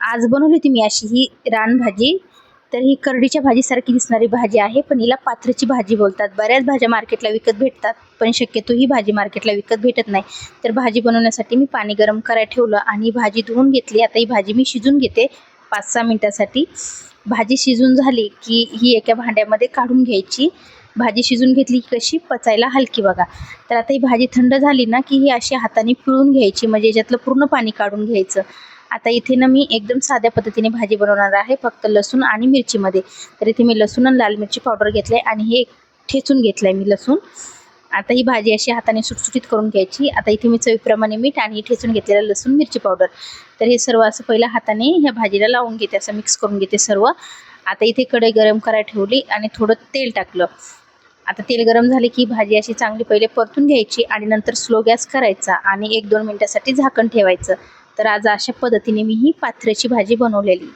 आज बनवली होती मी अशी ही रानभाजी। तर ही करडीच्या भाजीसारखी दिसणारी भाजी आहे, पण हिला पात्र्याची भाजी बोलतात। बऱ्याच भाज्या मार्केटला विकत भेटतात, पण शक्यतो ही भाजी मार्केटला विकत भेटत नाही। तर भाजी बनवण्यासाठी मी पाणी गरम करायला ठेवलं आणि भाजी धुवून घेतली। आता ही भाजी मी शिजून घेते 5-6 मिनिटांसाठी। भाजी शिजून झाली की ही एका भांड्यामध्ये काढून घ्यायची। भाजी शिजून घेतली की कशी पचायला हलकी बघा। तर आता ही भाजी थंड झाली ना की ही अशी हाताने पिळून घ्यायची, म्हणजे याच्यातलं पूर्ण पाणी काढून घ्यायचं। आता इथे ना मी एकदम साध्या पद्धतीने भाजी बनवणार आहे, फक्त लसूण आणि मिरचीमध्ये। तर इथे मी लसूण आणि लाल मिरची पावडर घेतले आणि हे ठेचून घेतलंय मी लसूण। आता ही भाजी अशी हाताने सुटसुटीत करून घ्यायची। आता इथे मी चवीप्रमाणे मीठ आणि ठेचून घेतलेलं लसूण मिरची पावडर, तर हे सर्व असं पहिल्या हाताने ह्या भाजीला लावून घेते, असं मिक्स करून घेते सर्व। आता इथे कढई गरम करायला ठेवली आणि थोडं तेल टाकलं। आता तेल गरम झाले की भाजी अशी चांगली पहिले परतून घ्यायची आणि नंतर स्लो गॅस करायचा आणि 1-2 मिनिटांसाठी झाकण ठेवायचं। तर आज अशा पद्धतीने मी ही पात्र्याची भाजी बनवलेली।